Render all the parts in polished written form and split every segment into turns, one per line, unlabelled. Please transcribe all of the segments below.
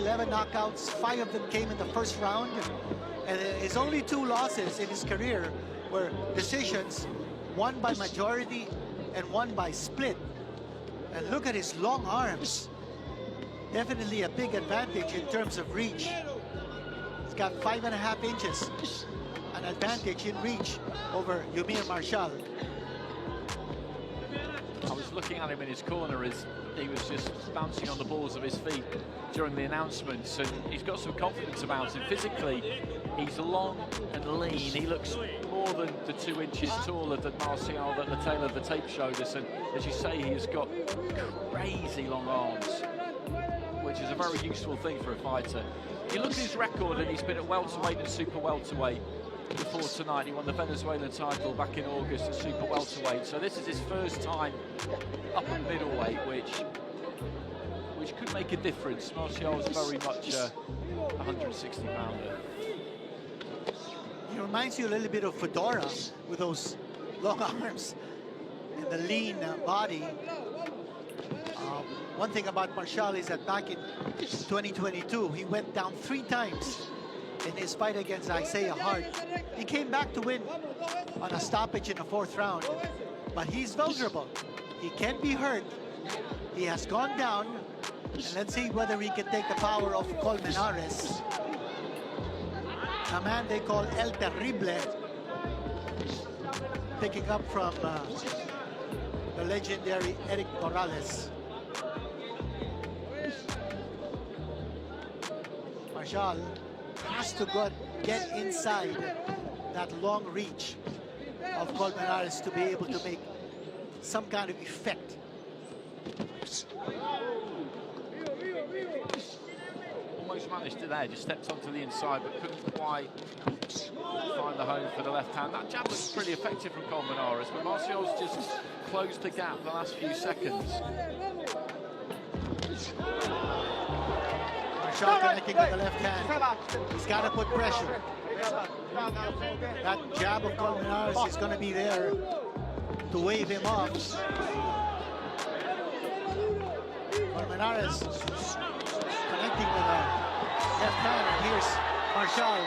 11 knockouts, 5 of them came in the first round. And his only 2 losses in his career were decisions, one by majority and one by split. And look at his long arms. Definitely a big advantage in terms of reach. He's got 5.5 inches, an advantage in reach over Yumir Marcial.
I was looking at him in his corner as he was just bouncing on the balls of his feet during the announcements, and he's got some confidence about him. Physically, he's long and lean. He looks more than the 2 inches taller than Marcial that the tail of the tape showed us, and as you say, he's got crazy long arms, which is a very useful thing for a fighter. You look at his record, and he's been at welterweight and super welterweight before tonight. He won the Venezuelan title back in August at super welterweight, so this is his first time up at middleweight, which could make a difference. Marcial is very much a 160-pounder.
He reminds you a little bit of Fedora with those long arms and the lean body. One thing about Marcial is that back in 2022, he went down 3 times in his fight against Isaiah Hart. He came back to win on a stoppage in the 4th round, but he's vulnerable. He can be hurt. He has gone down, and let's see whether he can take the power of Colmenares, a man they call El Terrible, picking up from the legendary Eric Morales. Marcial has to get inside that long reach of Colmenares to be able to make some kind of effect.
Almost managed it there, just stepped onto the inside, but couldn't quite find the home for the left hand. That jab was pretty effective from Colmenares, but Marcial's just closed the gap the last few seconds.
Marcial connecting with the left hand. He's got to put pressure. That jab of Colmenares is going to be there to wave him off. Colmenares connecting with the left hand, and here's Marcial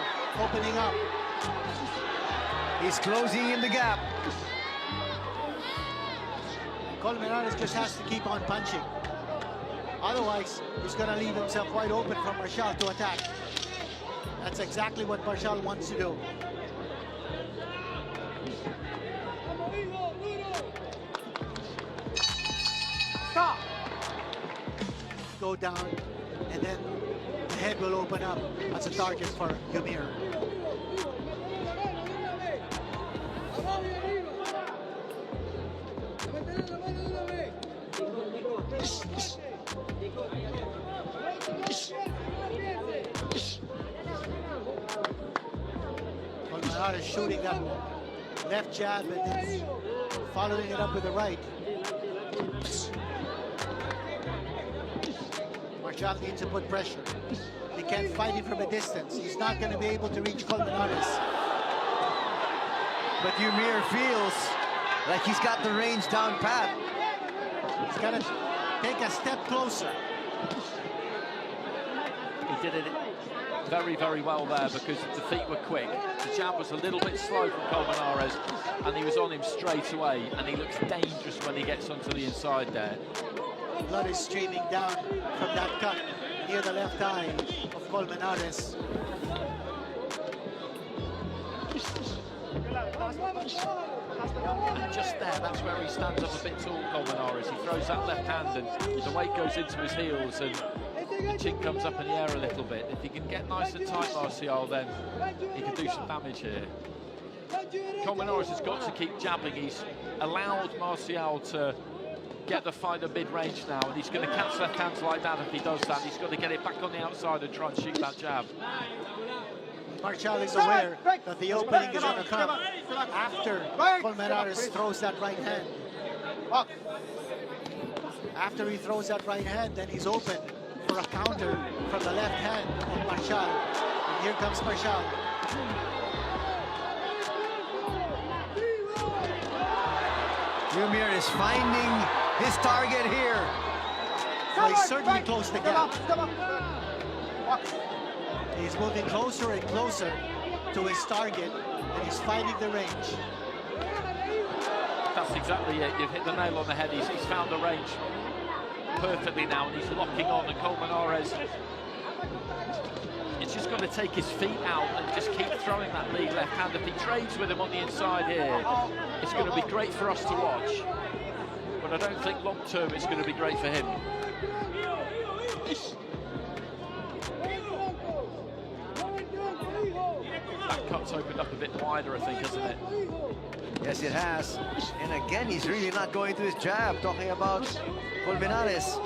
opening up.
He's closing in the gap.
Colmenares just has to keep on punching. Otherwise, he's going to leave himself wide open for Marcial to attack. That's exactly what Marcial wants to do. Stop! Go down, and then the head will open up. That's a target for Yumir. Colmenares shooting that left jab and then following it up with the right. Marcial needs to put pressure. He can't fight him from a distance. He's not going to be able to reach Colmenares.
But Yumir feels like he's got the range down pat.
He's got to take a step closer.
He did it very, very well there because the feet were quick. The jab was a little bit slow from Colmenares, and he was on him straight away, and he looks dangerous when he gets onto the inside there.
Blood is streaming down from that cut near the left eye of Colmenares.
And just there, that's where he stands up a bit tall, Colmenares. He throws that left hand and the weight goes into his heels and the chin comes up in the air a little bit. If he can get nice and tight, Marcial, then he can do some damage here. Colmenares has got to keep jabbing. He's allowed Marcial to get the fighter mid-range now, and he's going to catch left hands like that. If he does that, he's got to get it back on the outside and try and shoot that jab.
Marcial is aware that the opening is going to come after Colmenares throws that right hand. After he throws that right hand, then he's open for a counter from the left hand of Marcial. And here comes Marcial.
Yumir is finding his target here.
So he's certainly closed the gap. He's moving closer and closer to his target, and he's finding the range.
That's exactly it. You've hit the nail on the head. He's found the range perfectly now, and he's locking on. And Colmenares, it's just got to take his feet out and just keep throwing that lead left hand. If he trades with him on the inside here, it's going to be great for us to watch. But I don't think long term it's going to be great for him. That cut's opened up a bit wider, I think, hasn't it?
Yes, it has. And again, he's really not going to his jab, talking about Colmenares.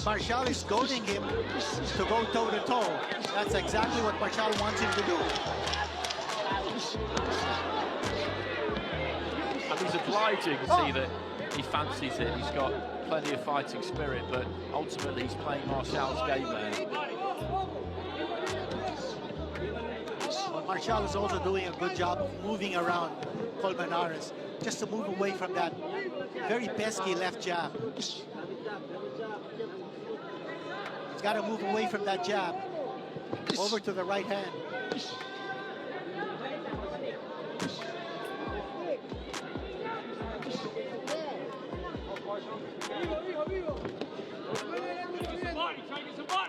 Marcial is goading him to go toe-to-toe. That's exactly what Marcial wants him to do.
And he's obliging to see that he fancies it. He's got plenty of fighting spirit, but ultimately he's playing Marcial's game there.
Well, Marcial is also doing a good job of moving around Colmenares, just to move away from that very pesky left jab. He's got to move away from that jab, over to the right hand.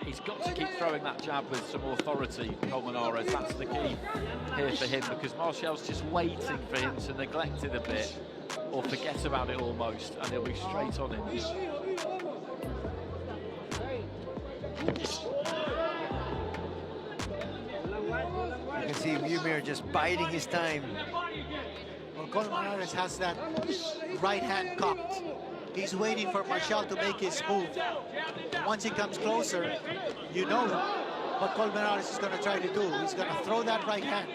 He's got to keep throwing that jab with some authority, Colmenares. That's the key here for him, because Marcial's just waiting for him to neglect it a bit or forget about it almost, and he'll be straight on him.
You can see Ymir just biding his time.
Well, Colmenares has that right hand cocked. He's waiting for Marcial to make his move. Once he comes closer, you know what Colmenares is going to try to do. He's going to throw that right hand.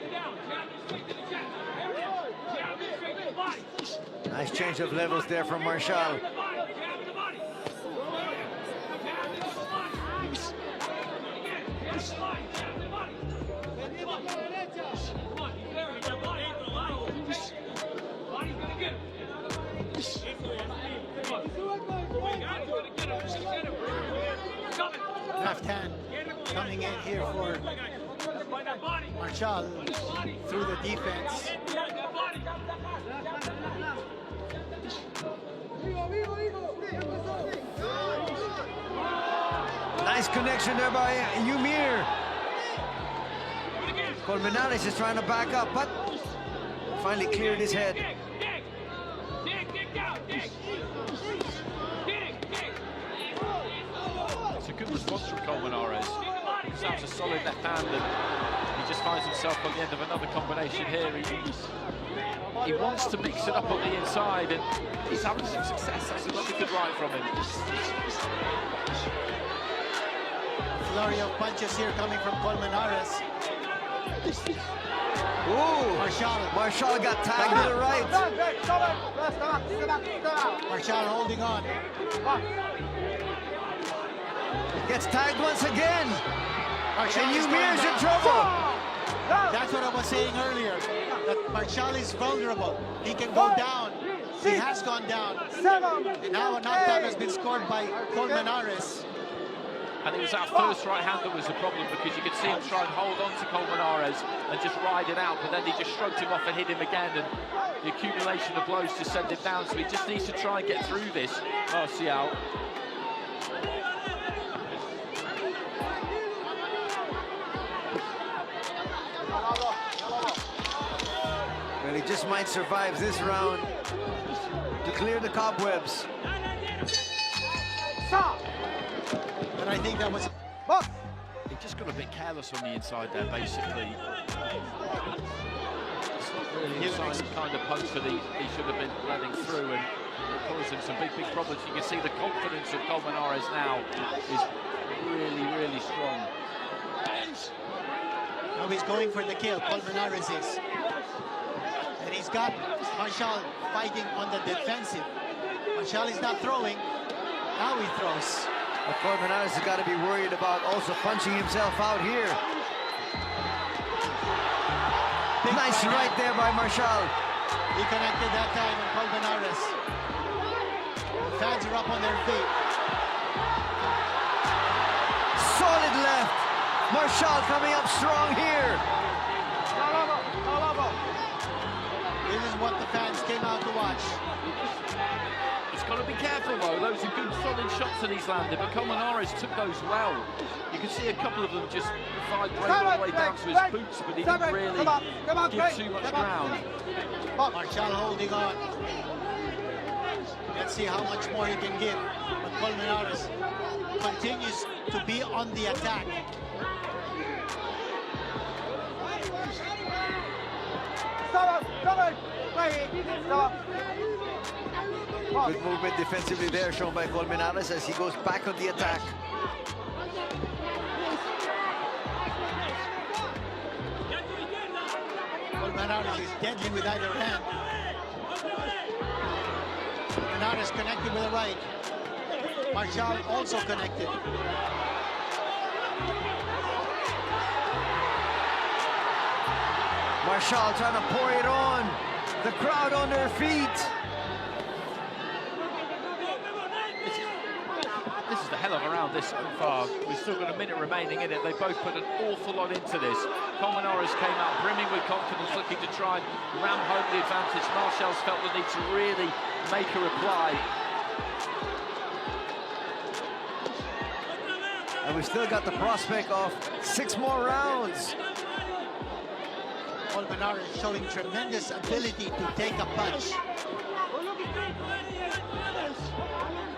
Nice change of levels there from Marcial.
Left hand coming in here for Marcial through the defense.
Nice connection there by Ymir. Colmenares is trying to back up, but finally cleared his head.
It's a good response from Colmenares. That's a solid left hand, and he just finds himself on the end of another combination here. He wants to mix it up on the inside, and he's having some success. That's another good right from him.
Flurry of punches here coming from Colmenares.
Ooh, Marcial got tagged to the right.
Marcial holding on.
Gets tagged once again.
Marcial
And
is
Ymir's
going
in
down.
trouble.
That's what I was saying earlier, that Marcial is vulnerable. He can go down. He has gone down. And now a knockdown has been scored by Colmenares.
And it was that first right hand that was the problem, because you could see him try and hold on to Colmenares and just ride it out, but then he just shrugged him off and hit him again, and the accumulation of blows just sent him down. So he just needs to try and get through this, Marcial.
Well, he just might survive this round to clear the cobwebs.
But I think that was...
He just got a bit careless on the inside there, basically. It's not really the kind of punch that he should have been letting through, and it caused him some big problems. You can see the confidence of Colmenares now is really, really strong.
Now he's going for the kill, Colmenares is. And he's got Marcial fighting on the defensive. Marcial is not throwing. Now he throws.
But Colmenares has got to be worried about also punching himself out here. Nice right there by Marcial.
He connected that time on Colmenares. Fans are up on their feet.
Solid left. Marcial coming up strong here.
This is what the fans came out to watch.
He's got to be careful though. Those are good solid shots that he's landed, but Colmenares took those well. You can see a couple of them just vibrate all the way down to his boots, but he didn't really give too much ground.
Marcial holding on. Let's see how much more he can give. But Colmenares continues to be on the attack.
Good movement defensively there shown by Colmenares as he goes back on the attack.
Colmenares is deadly with either hand. Colmenares connected with the right. Marcial also connected.
Marcial trying to pour it on. The crowd on their feet.
This is the hell of a round this so far. We've still got a minute remaining in it. They both put an awful lot into this. Colmenares came out brimming with confidence, looking to try and ram home the advantage. Marcial's felt the need to really make a reply.
And we've still got the prospect of 6 more rounds.
Colmenares showing tremendous ability to take a punch.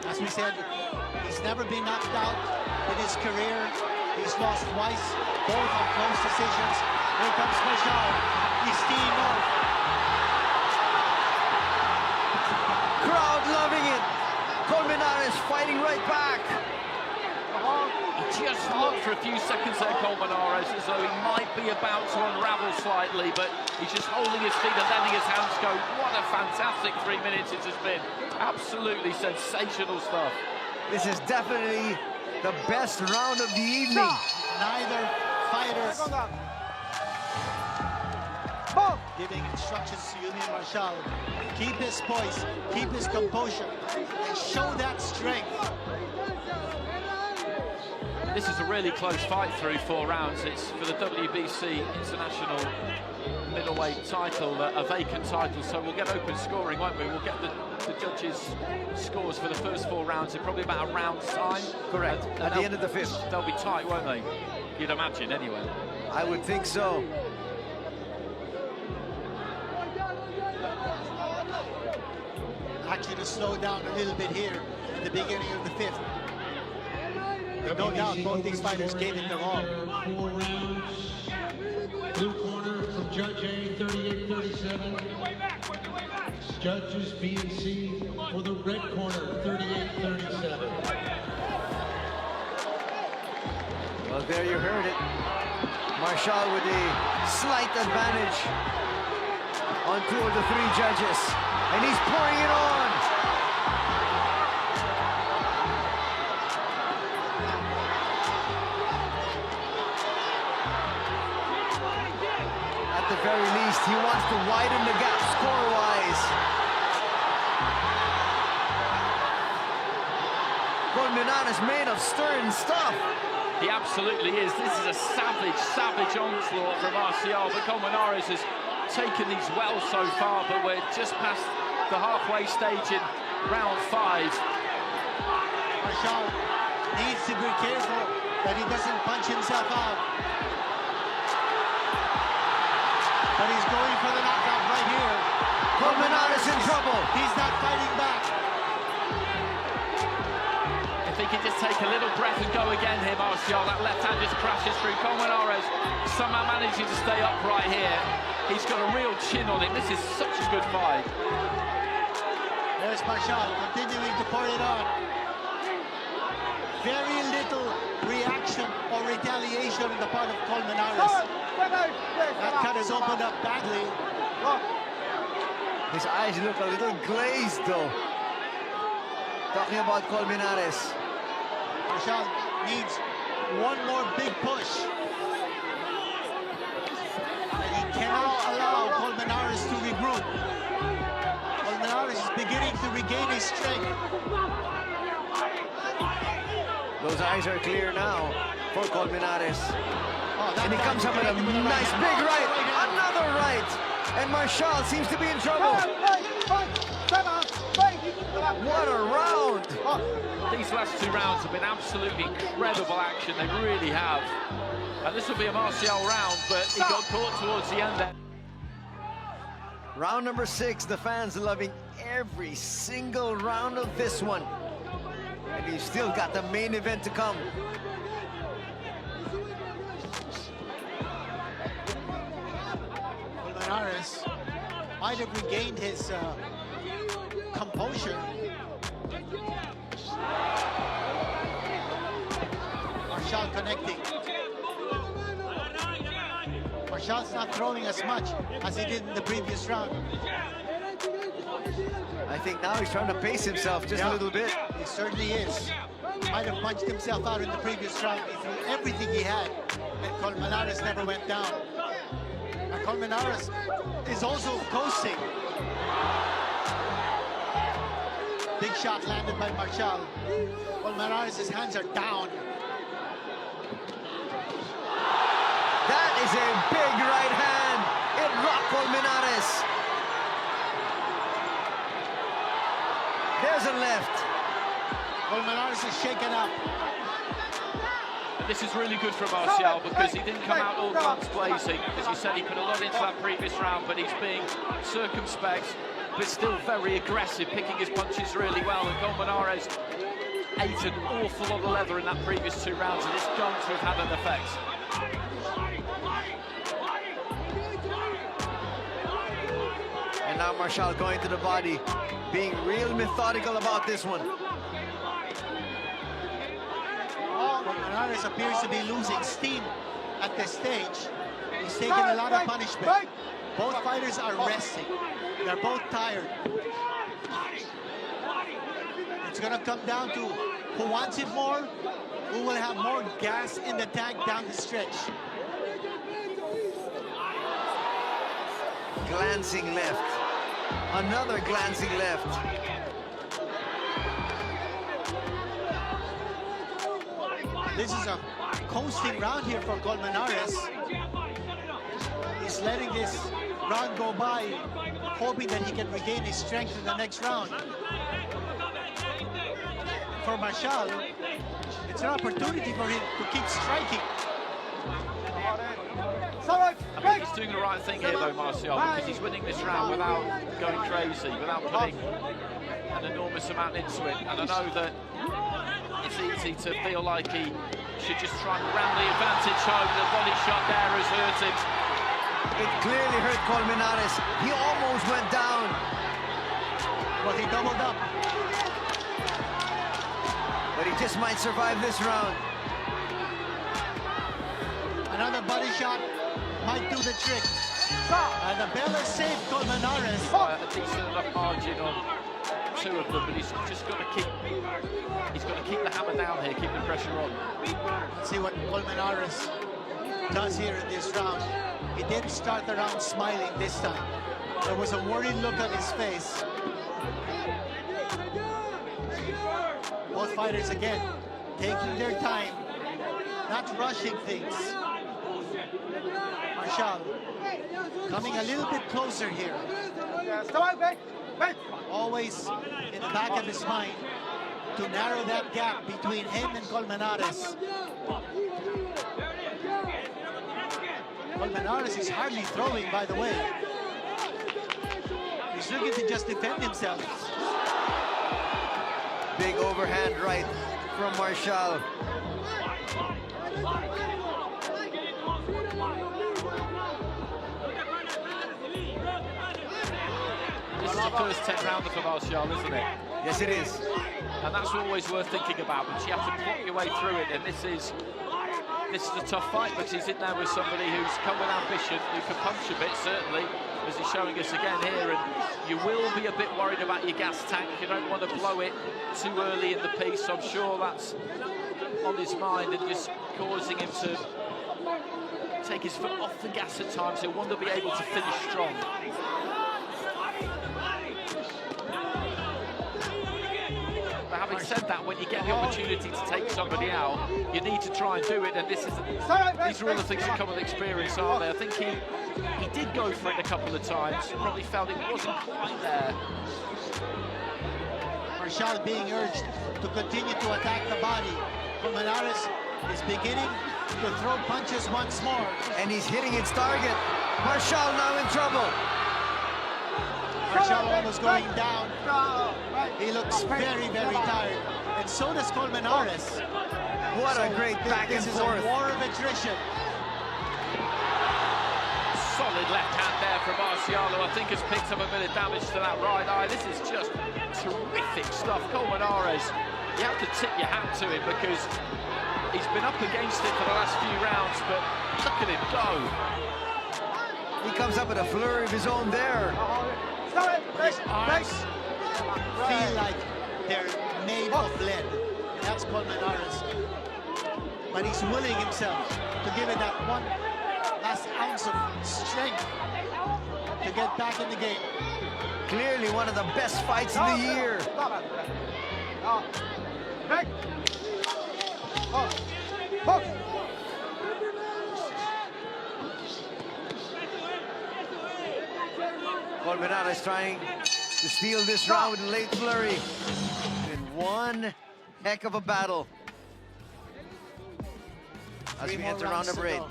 As we said, he's never been knocked out in his career. He's lost twice, both on close decisions. Here comes Marcial. He's teeing off.
Crowd loving it. Colmenares fighting right back.
He just looked for a few seconds there, Colmenares, as though he might be about to unravel slightly, but he's just holding his feet and letting his hands go. What a fantastic 3 minutes it has been. Absolutely sensational stuff.
This is definitely the best round of the evening.
Neither fighters giving instructions to Union Marcial. Keep his poise, keep his composure, and show that strength.
This is a really close fight through 4 rounds. It's for the WBC International middleweight title, a vacant title, so we'll get open scoring, won't we? We'll get the judges' scores for the first 4 rounds in probably about a round's time.
Correct, at the end of the 5th.
They'll be tight, won't they? You'd imagine, anyway.
I would think so.
Actually, to slow down a little bit here at the beginning of the 5th. But no doubt, both these fighters gave it their all.
4 rounds. Blue corner from Judge A, 38-37. Judges B and C for the red corner, 38-37.
Well, there you heard it. Marcial with a slight advantage on 2 of the 3 judges. And he's pouring it on. At the very least, he wants to widen the gap score-wise. Colmenares made of stern stuff.
He absolutely is. This is a savage, savage onslaught from Marcial, but Colmenares has taken these well so far, but we're just past the halfway stage in round 5.
Marcial needs to be careful that he doesn't punch himself out. But he's going for the knockout right here.
Colmenares in trouble.
He's not fighting back.
If he can just take a little breath and go again here, Marcial, that left hand just crashes through. Colmenares somehow managing to stay upright here. He's got a real chin on him. This is such a good fight.
There's Marcial continuing to pour it on. Very little reaction or retaliation on the part of Colmenares. That cut has opened up badly.
His eyes look a little glazed, though. Talking about Colmenares.
Marcial needs one more big push. And he cannot allow Colmenares to regroup. Colmenares is beginning to regain his strength.
Those eyes are clear now for Colmenares.
Oh,
And he comes up with a nice big right. Another right. And Marcial seems to be in trouble. What a round.
These last two rounds have been absolutely incredible action. They really have. And this will be a Marcial round, but he got caught towards the end there.
Round number 6, the fans loving every single round of this one. And you've still got the main event to come.
Colmenares might have regained his composure. Marcial connecting. Marcial's not throwing as much as he did in the previous round.
I think now he's trying to pace himself just a little bit.
He certainly is. Might have punched himself out in the previous round. He threw everything he had, and Colmenares never went down. And Colmenares is also coasting. Big shot landed by Marcial. Colmenares' hands are down.
That is a big right hand. It rocked Colmenares. There's a left.
Colmenares is shaken up.
And this is really good for Marcial because he didn't come out all guns blazing. As you said, he put a lot into that previous round, but he's being circumspect, but still very aggressive, picking his punches really well. And Colmenares ate an awful lot of leather in that previous 2 rounds, and it's going to have had an effect.
And now Marcial going to the body, being real methodical about this one.
Colmenares appears to be losing steam at this stage. He's taking a lot of punishment. Both fighters are resting. They're both tired. It's gonna come down to who wants it more, who will have more gas in the tank down the stretch.
Glancing left. Another glancing left.
This is a coasting round here for Colmenares. He's letting this round go by, hoping that he can regain his strength in the next round. For Marcial, it's an opportunity for him to keep striking.
I think he's doing the right thing here, though, Marcial, because he's winning this round without going crazy, without putting an enormous amount into it. And I know that it's easy to feel like he should just try and ram the advantage home. The body shot there has hurt him.
It clearly hurt Colmenares. He almost went down.
But he doubled up.
But he just might survive this round.
Another body shot might do the trick. And the bell has saved Colmenares.
A decent enough margin on 2 of them, but he's just got to keep. He's got to keep the hammer down here, keep the pressure on.
Let's see what Colmenares does here in this round. He didn't start the round smiling this time. There was a worried look on his face. Both fighters again taking their time, not rushing things. Marcial coming a little bit closer here. Always in the back of his mind to narrow that gap between him and Colmenares. Colmenares is hardly throwing, by the way. He's looking to just defend himself.
Big overhand right from Marcial.
This is the first 10 rounder for Marcial, isn't it?
Yes, it is.
And that's always worth thinking about, but you have to plot your way through it, and this is a tough fight because he's in there with somebody who's come with ambition, who can punch a bit, certainly, as he's showing us again here, and you will be a bit worried about your gas tank. You don't want to blow it too early in the piece. I'm sure that's on his mind and just causing him to take his foot off the gas at times. He'll want to be able to finish strong. But having said that when you get the opportunity to take somebody out, you need to try and do it, and these are all the things that come with experience, aren't they? I think he did go for it a couple of times, probably felt it wasn't quite there.
Marcial being urged to continue to attack the body. Colmenares is beginning to throw punches once more.
And he's hitting its target. Marcial now in trouble.
Marcial almost going down. He looks very, very tired. And so does Colmenares.
What a great back and forth.
This is a war of attrition.
Solid left hand there from Marcial, who I think has picked up a bit of damage to that right eye. This is just terrific stuff. Colmenares, you have to tip your hat to him because he's been up against it for the last few rounds, but look at him go.
He comes up with a flurry of his own there.
His arms feel like they're made of lead. And that's Colmenares. But he's willing himself to give it that one last ounce of strength to get back in the game.
Clearly one of the best fights of the year. Colmenares trying to steal this round with a late flurry. In one heck of a battle. As we enter round number 8.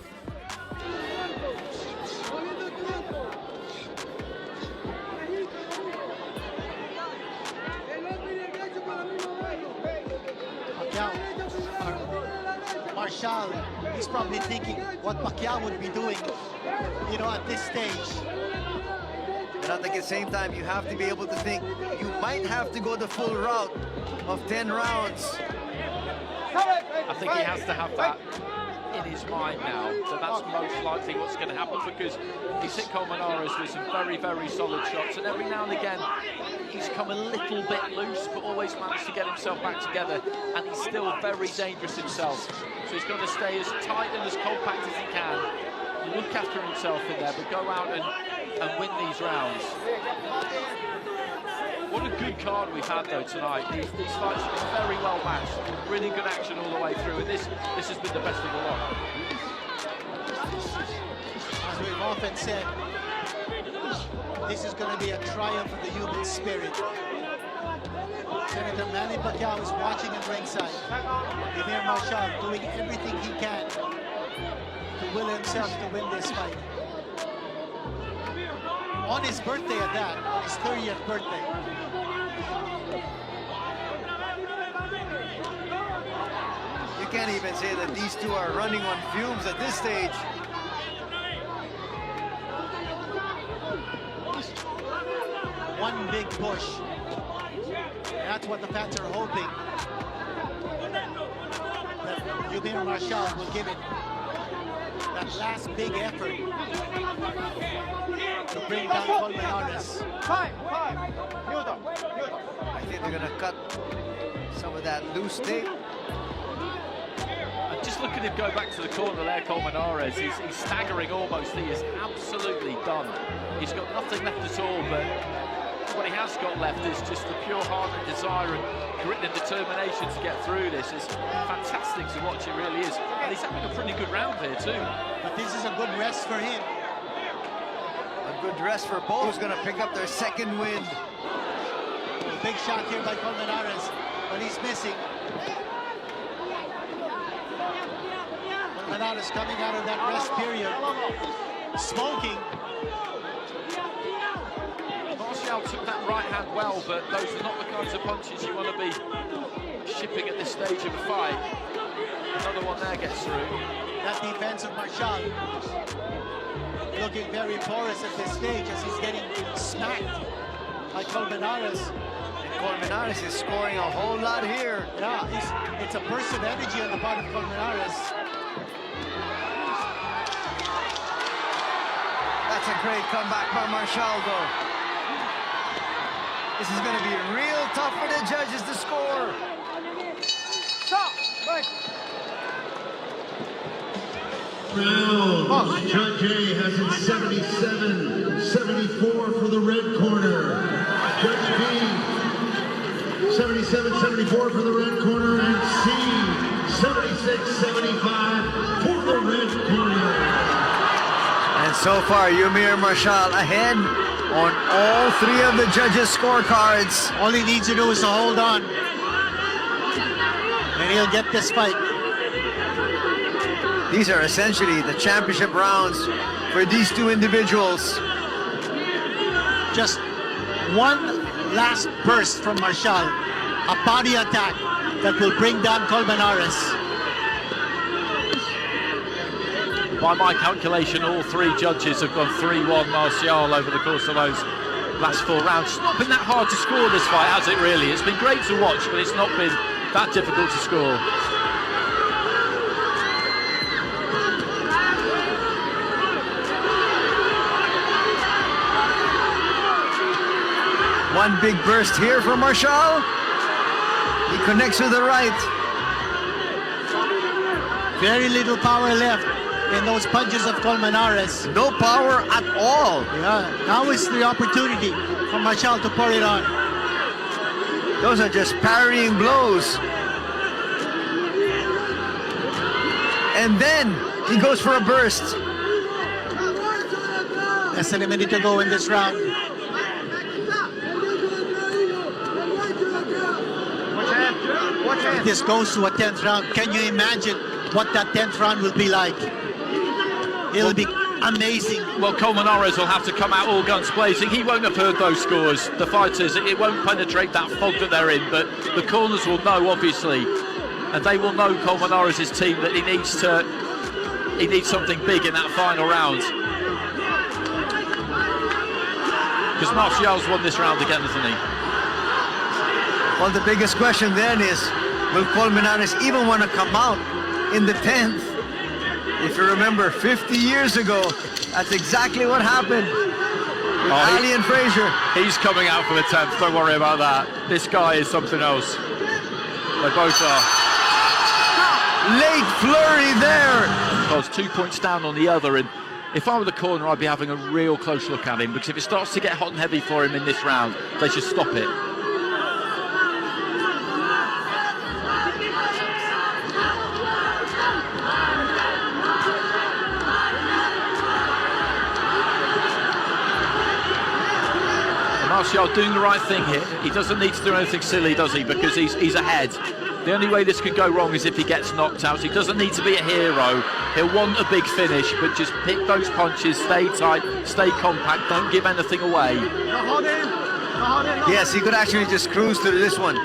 Marcial, he's probably thinking what Pacquiao would be doing, you know, at this stage.
And I think at the same time, you have to be able to think you might have to go the full route of 10 rounds.
I think he has to have that in his mind now, so that's most likely what's going to happen, because he's hit Colmenares with some very, very solid shots, and every now and again he's come a little bit loose, but always managed to get himself back together, and he's still very dangerous himself. So he's got to stay as tight and as compact as he can, look after himself in there, but go out and win these rounds. What a good card we've had though tonight. These fights have been very well matched, really good action all the way through, and this has been the best of the lot.
As we've often said, this is going to be a triumph of the human spirit. Senator Manny Pacquiao is watching at ringside. Eumir Marcial doing everything he can to will himself to win this fight. On his birthday at that, on his 30th birthday.
You can't even say that these two are running on fumes at this stage.
One big push. And that's what the fans are hoping. That Eumir Marcial will give it that last big effort to bring down Colmenares.
I think they're gonna cut some of that loose tape.
And just look at him go back to the corner there, Colmenares. He's staggering almost. He is absolutely done. He's got nothing left at all, but what he has got left is just the pure heart and desire and grit and determination to get through this. It's fantastic to watch, it really is. And he's having a pretty good round here too.
But this is a good rest for him.
A good rest for both. Who's gonna pick up their second win.
A big shot here by Colmenares, but he's missing. Colmenares coming out of that rest period, smoking.
Marcial took that right hand well, but those are not the kinds of punches you want to be shipping at this stage of a fight. Another one there gets through.
That defense of Marcial looking very porous at this stage as he's getting smacked by Colmenares.
And Colmenares is scoring a whole lot here.
Yeah, it's a burst of energy on the part of Colmenares.
That's a great comeback by Marcial though. This is going to be real tough for the judges to score.
Round. Judge A has it 77-74 for the red corner. Judge B 77-74 for the red corner, and C, 76-75 for the red corner.
And so far, Yumir Marcial ahead on all three of the judges' scorecards.
All he needs to do is to hold on, and he'll get this fight.
These are essentially the championship rounds for these two individuals.
Just one last burst from Marcial, a body attack that will bring down Colmenares.
By my calculation, all three judges have gone 3-1 Marcial over the course of those last 4 rounds. It's not been that hard to score this fight, has it really? It's been great to watch, but it's not been that difficult to score.
One big burst here from Marcial. He connects with the right.
Very little power left in those punches of Colmenares.
No power at all.
Yeah, now is the opportunity for Marcial to pour it on.
Those are just parrying blows. And then he goes for a burst.
Less than a minute to go in this round. If this goes to a 10th round, can you imagine what that 10th round will be like? It'll be amazing.
Well, Colmenares will have to come out all guns blazing. He won't have heard those scores, the fighters. It won't penetrate that fog that they're in, but the corners will know, obviously. And they will know, Colmenares' team, that he needs something big in that final round. Because Marcial's won this round again, hasn't he?
Well, the biggest question then is, will Colmenares even want to come out in the 10th? If you remember, 50 years ago, that's exactly what happened with Ali and Frazier.
He's coming out for the 10th, don't worry about that. This guy is something else. They both are.
Late flurry there.
Because 2 points down on the other, and if I were the corner, I'd be having a real close look at him, because if it starts to get hot and heavy for him in this round, they should stop it. Marcial doing the right thing here. He doesn't need to do anything silly, does he? Because he's ahead. The only way this could go wrong is if he gets knocked out. He doesn't need to be a hero. He'll want a big finish, but just pick those punches, stay tight, stay compact, don't give anything away.
Yes, he could actually just cruise through this one.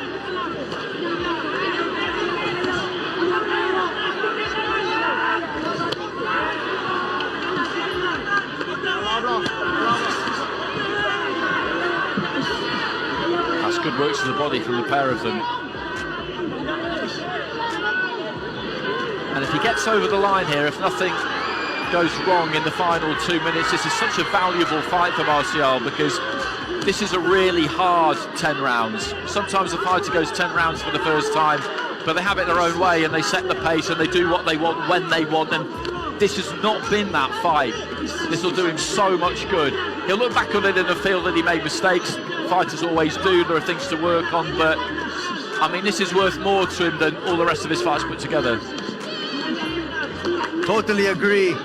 That's good work to the body from the pair of them. And if he gets over the line here, if nothing goes wrong in the final 2 minutes, this is such a valuable fight for Marcial, because this is a really hard 10 rounds. Sometimes the fighter goes 10 rounds for the first time, but they have it their own way and they set the pace and they do what they want when they want, and this has not been that fight. This will do him so much good. He'll look back on it and feel that he made mistakes. Fighters always do, there are things to work on, but I mean, this is worth more to him than all the rest of his fights put together.
Totally agree.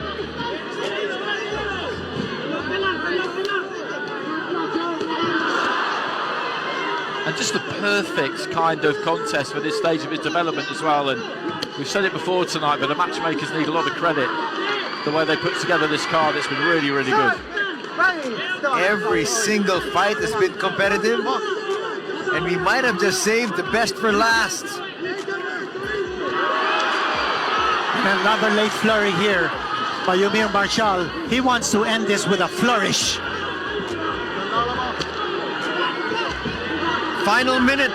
And just the perfect kind of contest for this stage of his development as well. And we've said it before tonight, but the matchmakers need a lot of credit. The way they put together this card, it's been really, really good.
Every single fight has been competitive, and we might have just saved the best for last.
And another late flurry here by Yumir Marcial. He wants to end this with a flourish.
Final minute.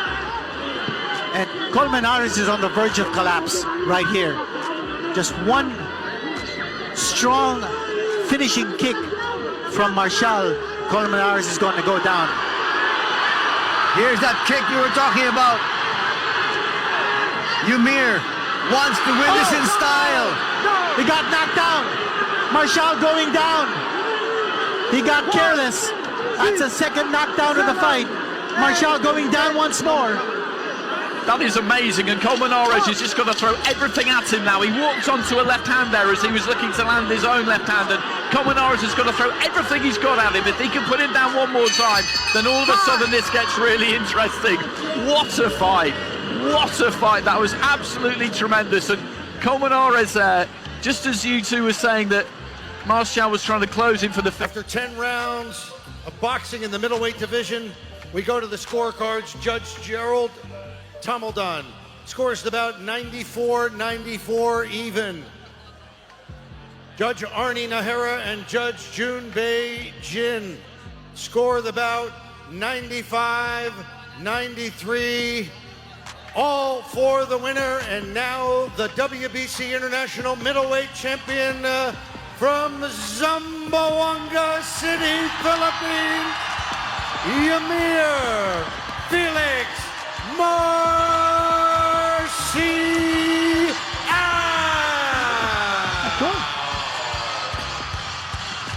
And Colmenares is on the verge of collapse right here. Just one strong finishing kick from Marcial, Colmenares is going to go down.
Here's that kick you were talking about. Yumir wants to win this in style.
He got knocked down. Marcial going down. He got careless. That's a second knockdown of the fight. Marcial going down once more.
That is amazing, and Colmenares has just got to throw everything at him now. He walked onto a left hand there as he was looking to land his own left hand, and Colmenares has got to throw everything he's got at him. If he can put him down one more time, then all of a sudden this gets really interesting. What a fight! What a fight! That was absolutely tremendous, and Colmenares there, just as you two were saying that Marcial was trying to close him for the...
After 10 rounds of boxing in the middleweight division, we go to the scorecards. Judge Gerald Tomaldon scores about 94-94 even. Judge Arnie Nahara and Judge Junbei Jin score the bout 95-93, all for the winner. And now the WBC International Middleweight Champion from Zamboanga City, Philippines, Yamir Felix Marcial.